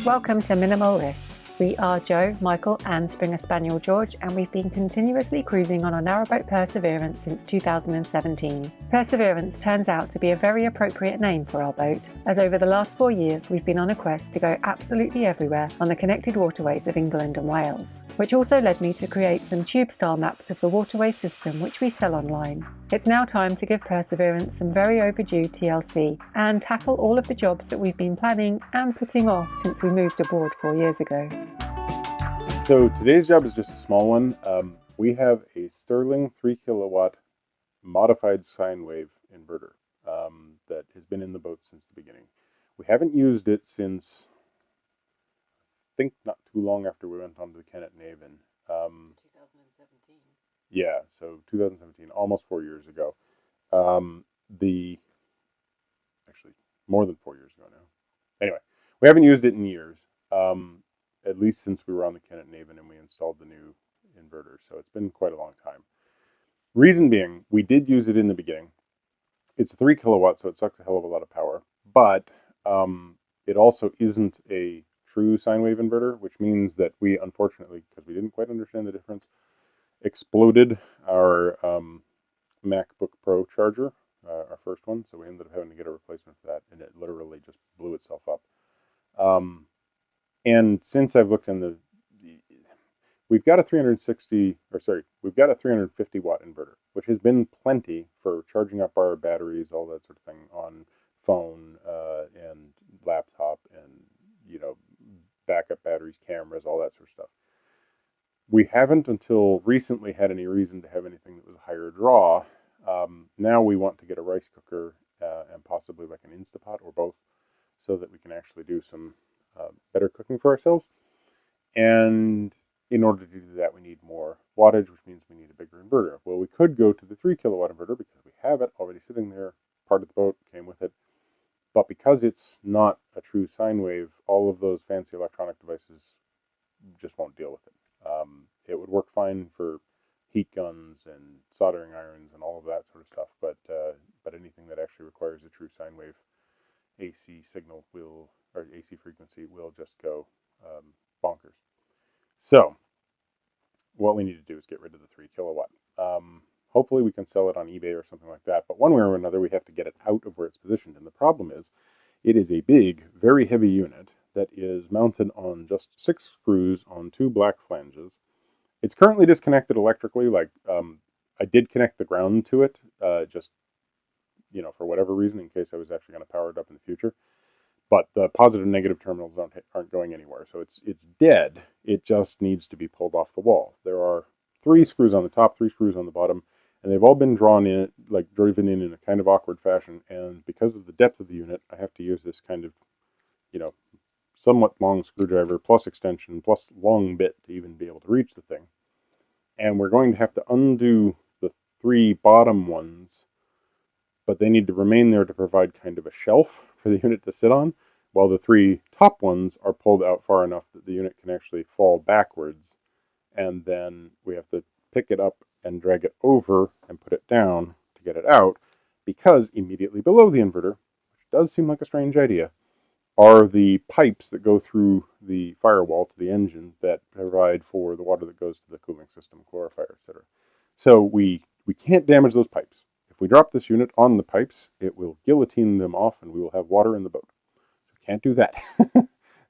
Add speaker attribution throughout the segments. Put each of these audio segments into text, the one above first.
Speaker 1: Welcome to minimalList. We are Joe, Michael and Springer Spaniel George, and we've been continuously cruising on our narrowboat Perseverance since 2017. Perseverance turns out to be a very appropriate name for our boat, as over the last 4 years we've been on a quest to go absolutely everywhere on the connected waterways of England and Wales, which also led me to create some tube-style maps of the waterway system which we sell online. It's now time to give Perseverance some very overdue TLC and tackle all of the jobs that we've been planning and putting off since we moved aboard 4 years ago.
Speaker 2: So today's job is just a small one. We have a Sterling 3 kilowatt modified sine wave inverter that has been in the boat since the beginning. We haven't used it since, I think, not too long after we went on to the Kennet Naven.
Speaker 1: 2017.
Speaker 2: Yeah, so 2017, almost 4 years ago. Actually, more than 4 years ago now. Anyway, we haven't used it in years. At least since we were on the Kennet Naven and we installed the new inverter. So it's been quite a long time. Reason being, we did use it in the beginning. It's 3 kilowatts, so it sucks a hell of a lot of power. But it also isn't a true sine wave inverter, which means that we, unfortunately, because we didn't quite understand the difference, exploded our MacBook Pro charger, our first one. So we ended up having to get a replacement for that, and it literally just blew itself up. And since I've looked in we've got a 350 watt inverter, which has been plenty for charging up our batteries, all that sort of thing on phone and laptop and, backup batteries, cameras, all that sort of stuff. We haven't until recently had any reason to have anything that was a higher draw. Now we want to get a rice cooker and possibly like an Instapot or both so that we can actually do some better cooking for ourselves. And in order to do that, we need more wattage, which means we need a bigger inverter. Well, we could go to the 3 kilowatt inverter because we have it already sitting there. Part of the boat came with it. But because it's not a true sine wave, all of those fancy electronic devices just won't deal with it. It would work fine for heat guns and soldering irons and all of that sort of stuff, but anything that actually requires a true sine wave AC signal or AC frequency will just go bonkers. So what we need to do is get rid of the 3 kilowatt. Hopefully we can sell it on eBay or something like that, but one way or another we have to get it out of where it's positioned. And the problem is it is a big, very heavy unit that is mounted on just 6 screws on 2 black flanges. It's currently disconnected electrically. I did connect the ground to it, just for whatever reason, in case I was actually going to power it up in the future. But the positive and negative terminals aren't going anywhere, so it's dead. It just needs to be pulled off the wall. There are 3 screws on the top, 3 screws on the bottom, and they've all been driven in a kind of awkward fashion. And because of the depth of the unit, I have to use this kind of, somewhat long screwdriver plus extension plus long bit to even be able to reach the thing. And we're going to have to undo the 3 bottom ones, but they need to remain there to provide kind of a shelf for the unit to sit on, while the 3 top ones are pulled out far enough that the unit can actually fall backwards. And then we have to pick it up and drag it over and put it down to get it out, because immediately below the inverter, which does seem like a strange idea, are the pipes that go through the firewall to the engine that provide for the water that goes to the cooling system, clarifier, etc. So we can't damage those pipes. If we drop this unit on the pipes, it will guillotine them off and we will have water in the boat. We can't do that.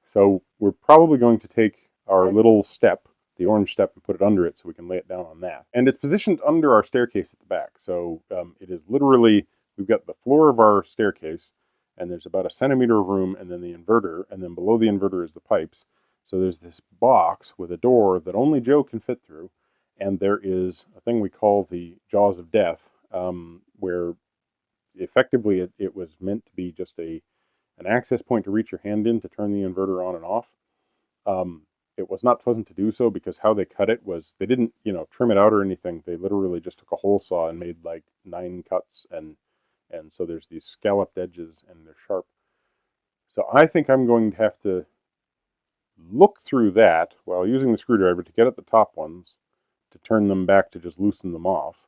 Speaker 2: So we're probably going to take our little step, the orange step, and put it under it so we can lay it down on that. And it's positioned under our staircase at the back. So it is literally, we've got the floor of our staircase, and there's about a centimeter of room, and then the inverter, and then below the inverter is the pipes. So there's this box with a door that only Joe can fit through, and there is a thing we call the jaws of death, where effectively it was meant to be just an access point to reach your hand in to turn the inverter on and off. It was not pleasant to do so because how they cut it was, they didn't, trim it out or anything. They literally just took a hole saw and made like 9 cuts, and so there's these scalloped edges and they're sharp. So I think I'm going to have to look through that while using the screwdriver to get at the top ones, to turn them back to just loosen them off,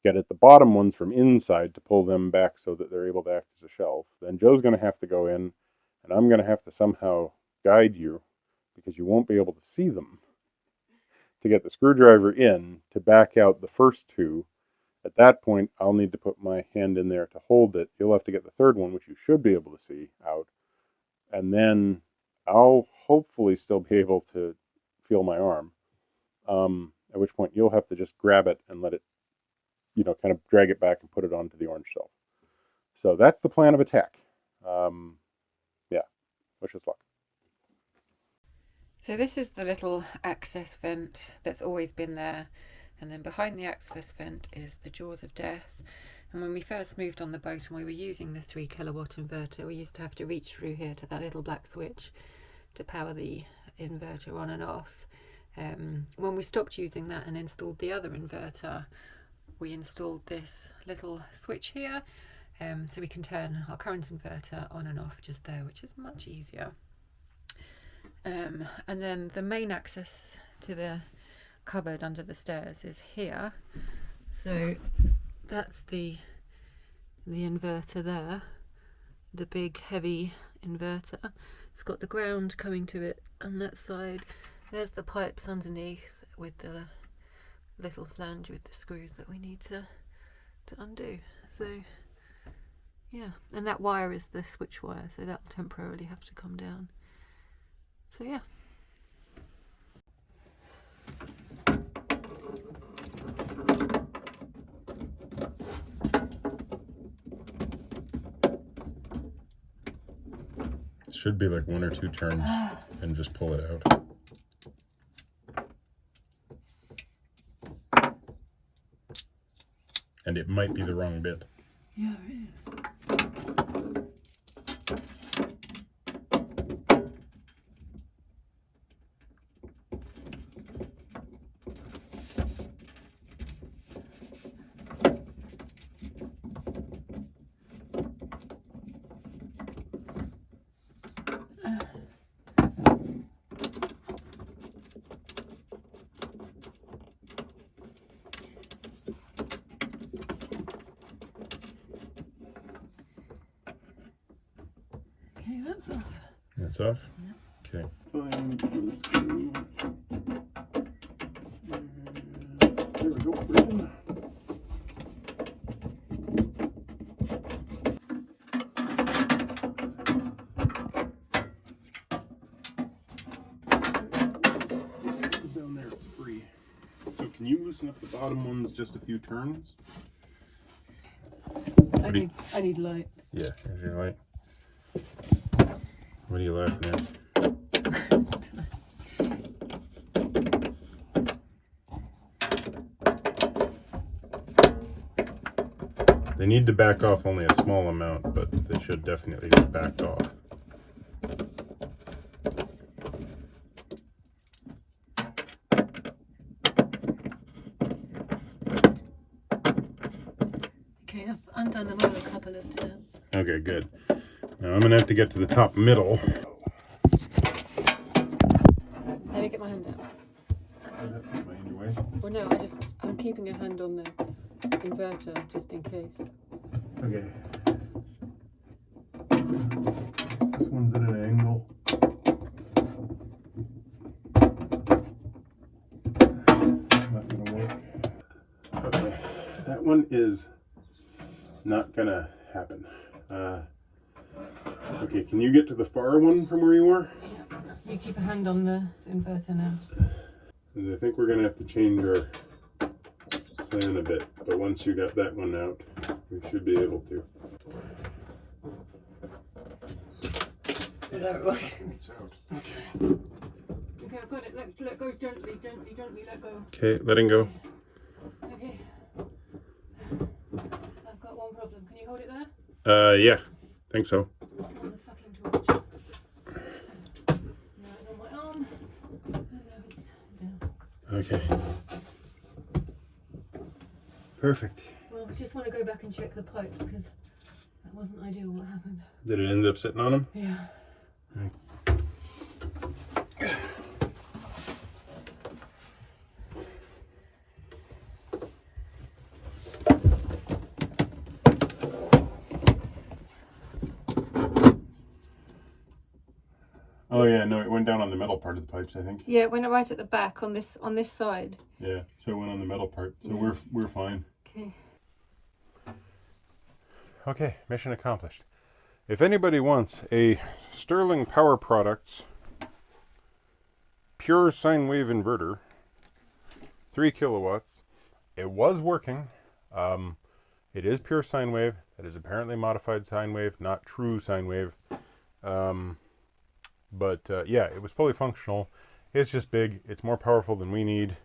Speaker 2: get at the bottom ones from inside to pull them back so that they're able to act as a shelf. Then Joe's going to have to go in, and I'm going to have to somehow guide you, because you won't be able to see them, to get the screwdriver in to back out the first two. At that point, I'll need to put my hand in there to hold it. You'll have to get the third one, which you should be able to see, out. And then I'll hopefully still be able to feel my arm. At which point you'll have to just grab it and let it, kind of drag it back and put it onto the orange shelf. So that's the plan of attack. Yeah, wish us luck.
Speaker 1: So this is the little access vent that's always been there. And then behind the access vent is the jaws of death. And when we first moved on the boat and we were using the 3 kilowatt inverter, we used to have to reach through here to that little black switch to power the inverter on and off. When we stopped using that and installed the other inverter, we installed this little switch here, so we can turn our current inverter on and off just there, which is much easier. And then the main access to the cupboard under the stairs is here. So that's the inverter there, the big heavy inverter. It's got the ground coming to it on that side. There's the pipes underneath with the little flange with the screws that we need to undo. So yeah, and that wire is the switch wire, so that'll temporarily have to come down. So yeah.
Speaker 2: It should be like 1 or 2 turns and just pull it out. And it might be the wrong bit.
Speaker 1: Yeah, it is. Okay, that's off.
Speaker 2: That's off?
Speaker 1: Yeah.
Speaker 2: Okay. There we go. Ribbon. Down there, it's free. So can you loosen up the bottom ones just a few turns?
Speaker 1: I need light.
Speaker 2: Yeah, here's your light. What are you laughing at? They need to back off only a small amount, but they should definitely get backed off.
Speaker 1: Okay, I've undone them all a couple of times.
Speaker 2: Okay, good. Now I'm gonna have to get to the top middle.
Speaker 1: Let me get my hand out.
Speaker 2: Does that put my in your way?
Speaker 1: Well, no, I'm keeping a hand on the inverter just in case.
Speaker 2: Okay. This one's at an angle. Not gonna work. Okay, that one is not gonna happen. Okay, can you get to the far one from where you are?
Speaker 1: Yeah. You keep a hand on the inverter now.
Speaker 2: I think we're gonna have to change our plan a bit, but once you got that one out, we should be able to.
Speaker 1: So there it was.
Speaker 2: It's out. Okay.
Speaker 1: Okay, I've got it. Let go gently, let go.
Speaker 2: Okay, letting go.
Speaker 1: Okay. I've got one problem. Can you hold it there?
Speaker 2: Yeah, think so.
Speaker 1: It's on the fucking torch. Now it's on my arm. And now it's down.
Speaker 2: Okay. Perfect.
Speaker 1: Well, we just want to go back and check the pipes because that wasn't ideal what happened.
Speaker 2: Did it end up sitting on them?
Speaker 1: Yeah.
Speaker 2: Oh yeah, no, it went down on the metal part of the pipes, I think.
Speaker 1: Yeah, it went right at the back on this side.
Speaker 2: Yeah, so it went on the metal part. So
Speaker 1: Yeah.
Speaker 2: we're fine.
Speaker 1: Okay.
Speaker 2: Okay, mission accomplished. If anybody wants a Sterling Power Products pure sine wave inverter, 3 kilowatts, it was working. It is pure sine wave. That is apparently modified sine wave, not true sine wave. But yeah, it was fully functional. It's just big. It's more powerful than we need.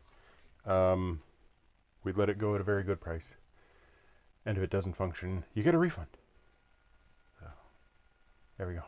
Speaker 2: We'd let it go at a very good price. And if it doesn't function, you get a refund. So, there we go.